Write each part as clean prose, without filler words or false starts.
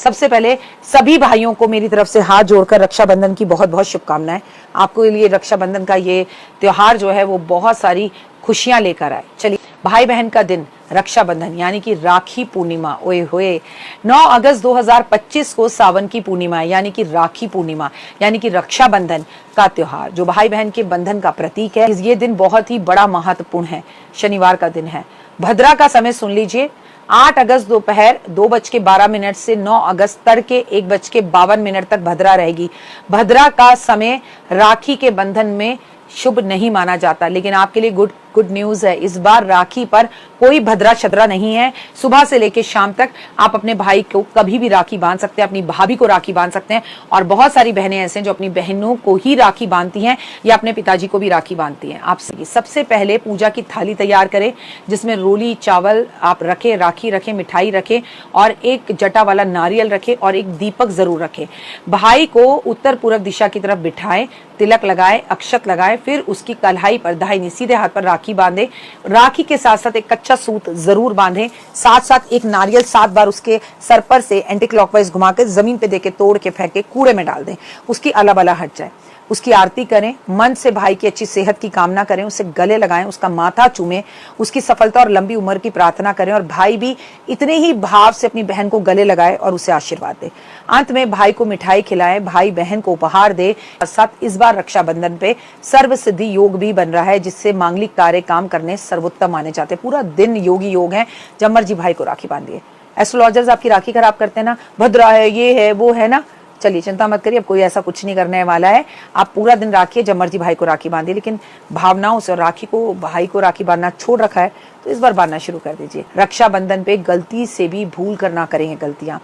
सबसे पहले सभी भाइयों को मेरी तरफ से हाथ जोड़कर रक्षाबंधन की बहुत बहुत शुभकामनाएं। आपको लिए रक्षाबंधन का ये त्योहार जो है वो बहुत सारी खुशियां लेकर आए। चलिए, भाई बहन का दिन रक्षाबंधन यानी कि राखी पूर्णिमा, ओए होए 9 अगस्त 2025 को सावन की पूर्णिमा यानी कि राखी पूर्णिमा यानी कि रक्षाबंधन का त्योहार जो भाई बहन के बंधन का प्रतीक है। ये दिन बहुत ही बड़ा महत्वपूर्ण है। शनिवार का दिन है। भद्रा का समय सुन लीजिए, 8 अगस्त दोपहर 2:12 से 9 अगस्त तड़के 1:52 तक भद्रा रहेगी। भद्रा का समय राखी के बंधन में शुभ नहीं माना जाता, लेकिन आपके लिए गुड न्यूज है। इस बार राखी पर कोई भद्रा छद्रा नहीं है। सुबह से लेकर शाम तक आप अपने भाई को कभी भी राखी बांध सकते हैं, अपनी भाभी को राखी बांध सकते हैं। और बहुत सारी बहनें ऐसे हैं जो अपनी बहनों को ही राखी बांधती हैं या अपने पिताजी को भी राखी बांधती हैं। आप सबसे पहले पूजा की थाली तैयार करें जिसमें रोली चावल आप रखें, राखी रखें, मिठाई रखें और एक जटा वाला नारियल रखें और एक दीपक जरूर रखें। भाई को उत्तर पूर्व दिशा की तरफ बिठाएं, तिलक लगाए, अक्षत लगाए, फिर उसकी कलाई पर दाहिनी सीधे हाथ पर राखी बांधे। राखी के साथ साथ एक कच्चा सूत जरूर बांधे। साथ साथ एक नारियल 7 बार उसके सर पर से एंटी क्लॉकवाइज घुमा के जमीन पे देके तोड़ के फेंक के कूड़े में डाल दें, उसकी अला हट जाए। उसकी आरती करें, मन से भाई की अच्छी सेहत की कामना करें, उसे गले लगाएं, उसका माथा चूमें, उसकी सफलता और लंबी उम्र की प्रार्थना करें और भाई भी इतने ही भाव से अपनी बहन को गले लगाए और उसे आशीर्वाद दे। अंत में भाई को मिठाई खिलाएं, भाई बहन को उपहार दे। साथ इस बार रक्षाबंधन पे सर्व सिद्धि योग भी बन रहा है जिससे मांगलिक कार्य काम करने सर्वोत्तम माने जाते हैं। पूरा दिन योगी योग है। जब मर्जी भाई को राखी बांधिए। एस्ट्रोलॉजर्स आपकी राखी खराब करते हैं ना, भद्रा है, ये है, वो है ना, चलिए चिंता मत करिए, अब कोई ऐसा कुछ नहीं करने वाला है। आप पूरा दिन राखिए, जब मर्जी भाई को राखी बांधिए, लेकिन भावनाओं से राखी को भाई को राखी बांधना छोड़ रखा है तो इस बार बांधना शुरू कर दीजिए। रक्षाबंधन पे गलती से भी भूल कर ना करें गलतियां।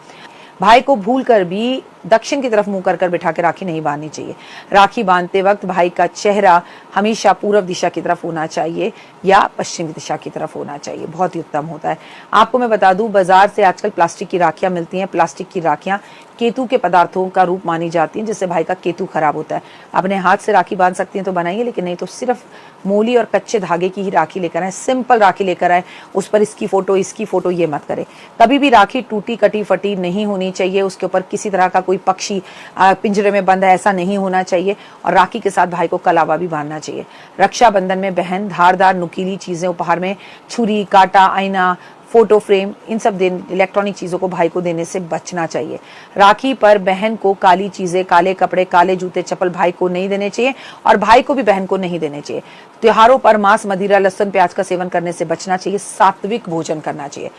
भाई को भूल कर भी दक्षिण की तरफ मुंह कर बिठा के राखी नहीं बांधनी चाहिए। राखी बांधते वक्त भाई का चेहरा हमेशा पूर्व दिशा की तरफ होना चाहिए या पश्चिमी दिशा की तरफ होना चाहिए, बहुत ही उत्तम होता है। आपको मैं बता दूं, बाजार से आजकल प्लास्टिक की राखियां मिलती हैं। प्लास्टिक की राखियां केतु के पदार्थों का रूप मानी जाती हैं जिससे भाई का केतु खराब होता है। अपने हाथ से राखी बांध सकती हैं तो बनाइए, लेकिन नहीं तो सिर्फ मोली और कच्चे धागे की ही राखी लेकर आए, सिंपल राखी लेकर आए, उस पर इसकी फोटो ये मत करें। कभी भी राखी टूटी कटी फटी नहीं होनी चाहिए, उसके ऊपर किसी तरह का कोई पक्षी पिंजरे में बंद है ऐसा नहीं होना चाहिए और राखी के साथ भाई को कलावा भी बांधना चाहिए। रक्षाबंधन में बहन धारदार नुकीली चीजें उपहार में, छुरी, कांटा, आईना, फोटो फ्रेम, इन सब इलेक्ट्रॉनिक चीजों को भाई को देने से बचना चाहिए। राखी पर बहन को काली चीजें, काले कपड़े, काले जूते, चप्पल भाई को नहीं देने चाहिए और भाई को भी बहन को नहीं देने चाहिए। त्योहारों पर मांस, मदिरा, लहसुन, प्याज का सेवन करने से बचना चाहिए। सात्विक भोजन करना चाहिए।